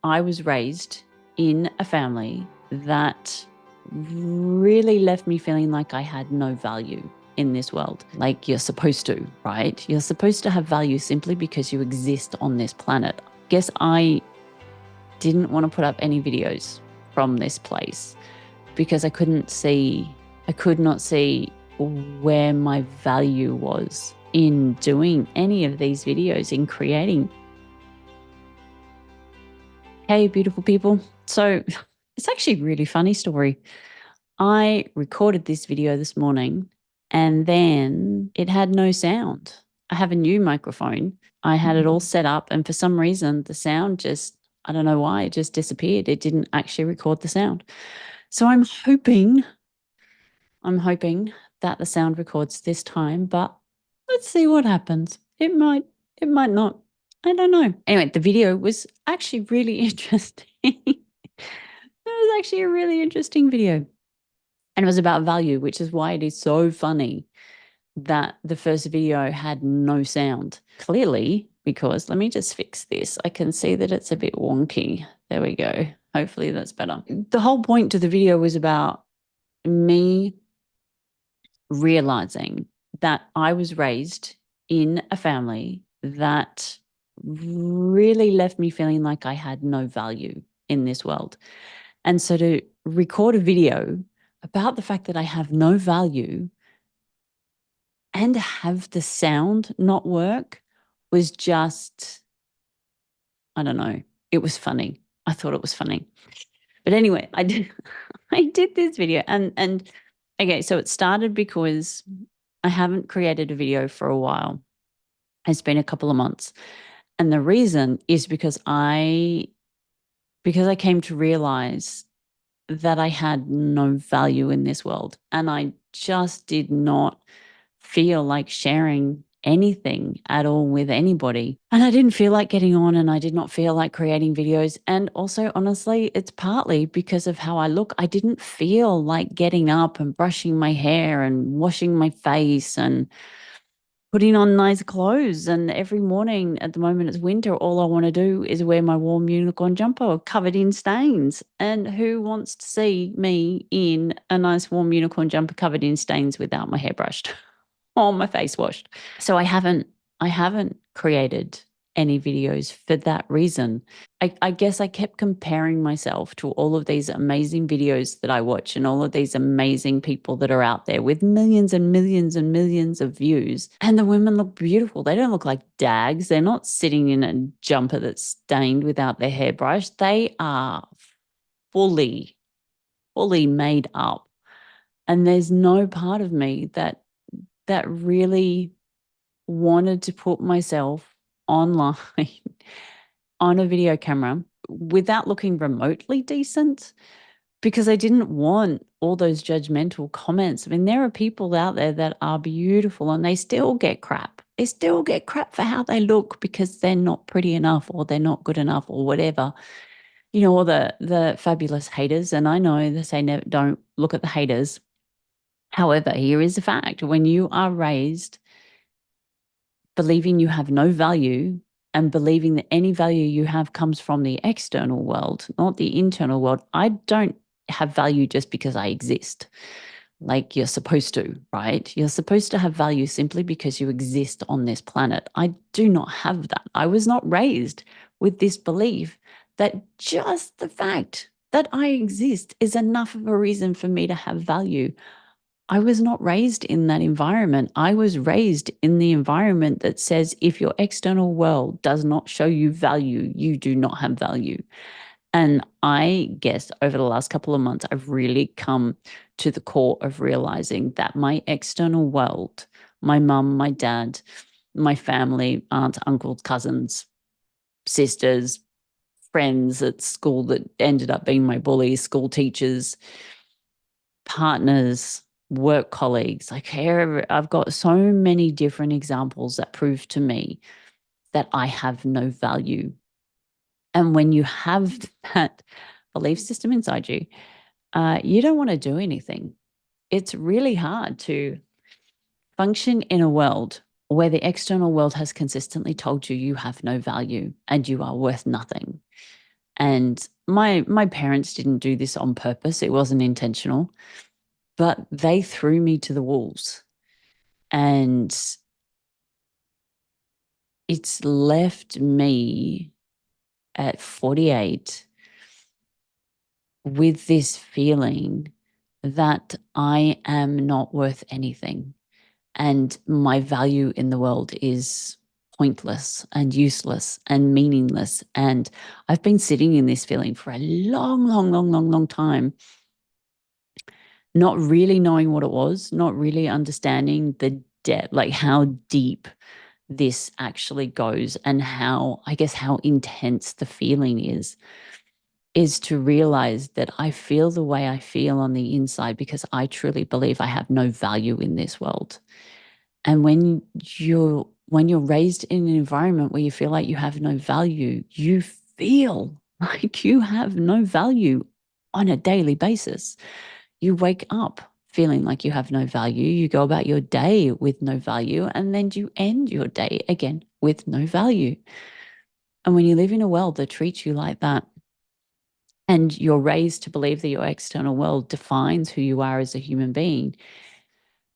I was raised in a family that really left me feeling like I had no value in this world. Like you're supposed to, right? You're supposed to have value simply because you exist on this planet. Guess I didn't want to put up any videos from this place because I could not see where my value was in doing any of these videos, in creating. Hey, beautiful people. So it's actually a really funny story. I recorded this video this morning and then it had no sound. I have a new microphone. I had it all set up, and for some reason, the sound just, I don't know why, it just disappeared. It didn't actually record the sound. So I'm hoping that the sound records this time, but let's see what happens. It might not. I don't know. Anyway, the video was actually really interesting. It was actually a really interesting video. And it was about value, which is why it is so funny that the first video had no sound. Clearly, because let me just fix this. I can see that it's a bit wonky. There we go. Hopefully that's better. The whole point to the video was about me realizing that I was raised in a family that really left me feeling like I had no value in this world. And so to record a video about the fact that I have no value and have the sound not work was just, I don't know, it was funny. I thought it was funny. But anyway, I did this video and okay, so it started because I haven't created a video for a while. It's been a couple of months. And the reason is because I came to realize that I had no value in this world, and I just did not feel like sharing anything at all with anybody. And I didn't feel like getting on, and I did not feel like creating videos. And also, honestly, it's partly because of how I look. I didn't feel like getting up and brushing my hair and washing my face and putting on nice clothes. And every morning at the moment it's winter, all I want to do is wear my warm unicorn jumper covered in stains. And who wants to see me in a nice warm unicorn jumper covered in stains without my hair brushed or my face washed? So I haven't created any videos for that reason. I guess I kept comparing myself to all of these amazing videos that I watch and all of these amazing people that are out there with millions and millions and millions of views. And the women look beautiful. They don't look like dags. They're not sitting in a jumper that's stained without their hair brushed. They are fully made up. And there's no part of me that really wanted to put myself online on a video camera without looking remotely decent, because I didn't want all those judgmental comments. I mean, there are people out there that are beautiful and they still get crap. They still get crap for how they look because they're not pretty enough or they're not good enough or whatever. You know, all the fabulous haters. And I know they say never, don't look at the haters. However, here is the fact. When you are raised believing you have no value and believing that any value you have comes from the external world, not the internal world. I don't have value just because I exist. Like you're supposed to, right? You're supposed to have value simply because you exist on this planet. I do not have that. I was not raised with this belief that just the fact that I exist is enough of a reason for me to have value. I was not raised in that environment. I was raised in the environment that says if your external world does not show you value, you do not have value. And I guess over the last couple of months, I've really come to the core of realizing that my external world, my mum, my dad, my family, aunts, uncles, cousins, sisters, friends at school that ended up being my bullies, school teachers, partners, work colleagues, like I've got so many different examples that prove to me that I have no value. And when you have that belief system inside you, you don't want to do anything. It's really hard to function in a world where the external world has consistently told you you have no value and you are worth nothing. And my parents didn't do this on purpose. It wasn't intentional, but they threw me to the wolves. And it's left me at 48 with this feeling that I am not worth anything and my value in the world is pointless and useless and meaningless. And I've been sitting in this feeling for a long, long, long, long, long time, not really knowing what it was, not really understanding the depth, like how deep this actually goes and how, I guess, how intense the feeling is to realize that I feel the way I feel on the inside because I truly believe I have no value in this world. And when you're raised in an environment where you feel like you have no value, you feel like you have no value on a daily basis. You wake up feeling like you have no value. You go about your day with no value, and then you end your day again with no value. And when you live in a world that treats you like that, and you're raised to believe that your external world defines who you are as a human being,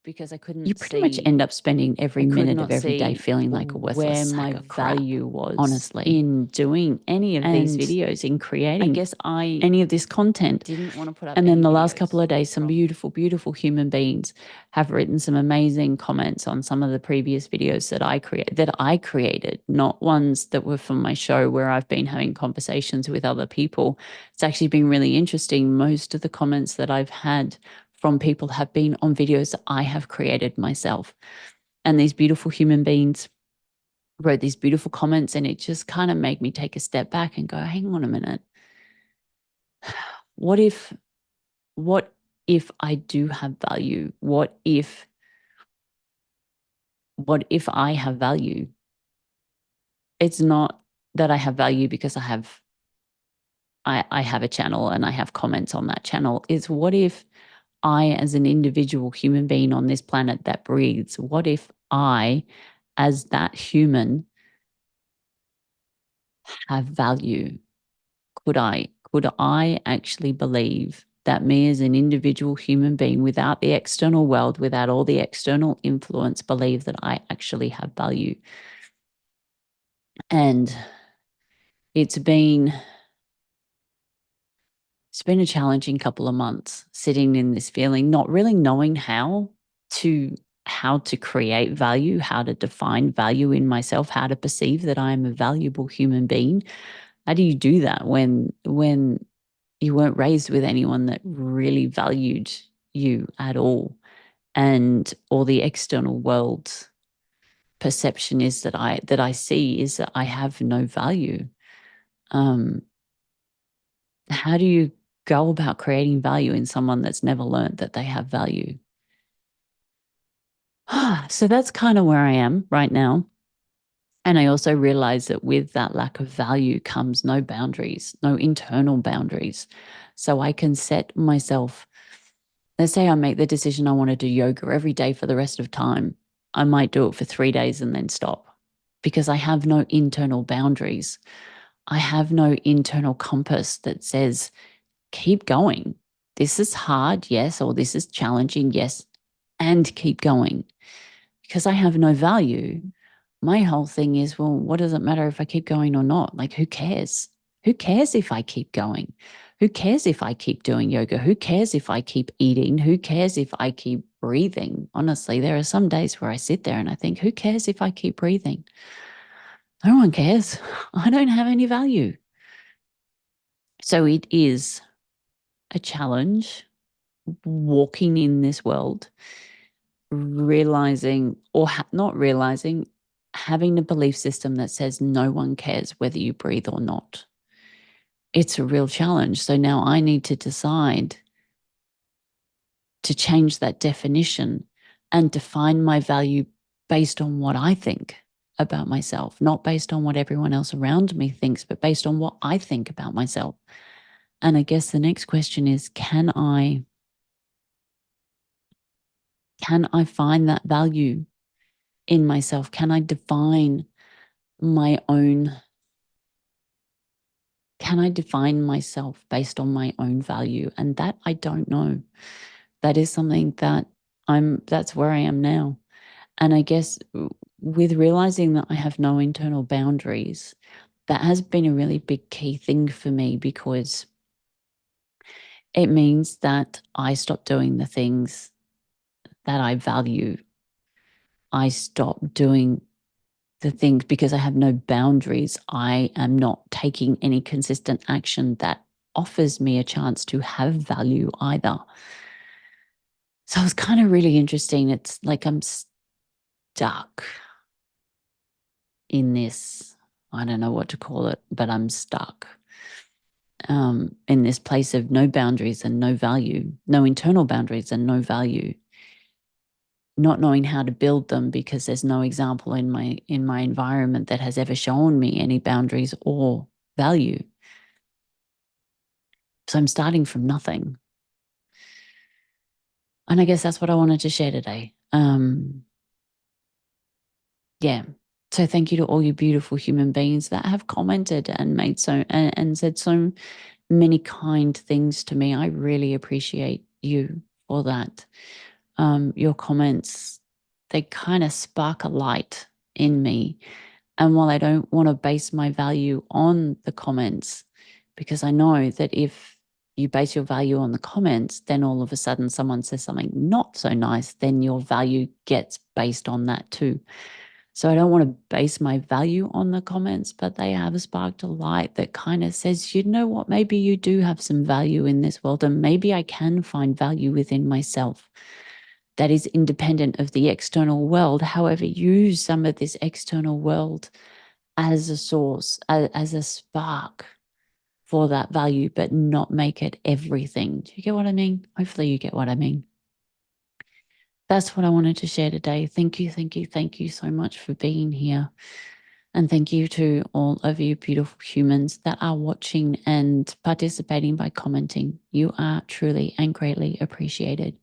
because you pretty much end up spending every minute of every day feeling like a worthless sack of crap, value was honestly in doing any of these videos, in creating any of this content. Didn't want to put up. And then the last couple of days, some beautiful, beautiful human beings have written some amazing comments on some of the previous videos that I created, not ones that were from my show where I've been having conversations with other people. It's actually been really interesting. Most of the comments that I've had from people have been on videos that I have created myself. And these beautiful human beings wrote these beautiful comments, and it just kind of made me take a step back and go, hang on a minute. What if I do have value? What if I have value? It's not that I have value because I have a channel and I have comments on that channel. It's what if I, as an individual human being on this planet that breathes, what if I, as that human, have value? Could I actually believe that me as an individual human being, without the external world, without all the external influence, believe that I actually have value? And it's been a challenging couple of months sitting in this feeling, not really knowing how to create value, how to define value in myself, how to perceive that I am a valuable human being. How do you do that when you weren't raised with anyone that really valued you at all, and all the external world perception is that I see is that I have no value? How do you go about creating value in someone that's never learned that they have value? So that's kind of where I am right now. And I also realize that with that lack of value comes no boundaries, no internal boundaries. So I can set myself, let's say I make the decision I want to do yoga every day for the rest of time. I might do it for 3 days and then stop because I have no internal boundaries. I have no internal compass that says, keep going. This is hard, yes, or this is challenging, yes, and keep going. Because I have no value, my whole thing is, well, what does it matter if I keep going or not? Like, who cares? Who cares if I keep going? Who cares if I keep doing yoga? Who cares if I keep eating? Who cares if I keep breathing? Honestly, there are some days where I sit there and I think, who cares if I keep breathing? No one cares. I don't have any value. So it is a challenge walking in this world, realizing or not realizing, having a belief system that says no one cares whether you breathe or not. It's a real challenge. So now I need to decide to change that definition and define my value based on what I think about myself, not based on what everyone else around me thinks, but based on what I think about myself. And I guess the next question is, can I find that value in myself? Can I define my own can I define myself based on my own value? And that I don't know. That is something that that's where I am now. And I guess with realizing that I have no internal boundaries, that has been a really big key thing for me, because it means that I stop doing the things that I value. I stop doing the things because I have no boundaries. I am not taking any consistent action that offers me a chance to have value either. So it's kind of really interesting. It's like I'm stuck in this, I don't know what to call it, but I'm stuck in this place of no boundaries and no value, no internal boundaries and no value, not knowing how to build them because there's no example in my environment that has ever shown me any boundaries or value. So I'm starting from nothing. And I guess that's what I wanted to share today. Yeah. So thank you to all you beautiful human beings that have commented and made and said so many kind things to me. I really appreciate you for that. Your comments, they kind of spark a light in me. And while I don't want to base my value on the comments, because I know that if you base your value on the comments, then all of a sudden someone says something not so nice, then your value gets based on that too. So I don't want to base my value on the comments, but they have sparked a light that kind of says, you know what, maybe you do have some value in this world, and maybe I can find value within myself that is independent of the external world. However, use some of this external world as a source, as a spark for that value, but not make it everything. Do you get what I mean? Hopefully you get what I mean. That's what I wanted to share today. Thank you, thank you, thank you so much for being here. And thank you to all of you beautiful humans that are watching and participating by commenting. You are truly and greatly appreciated.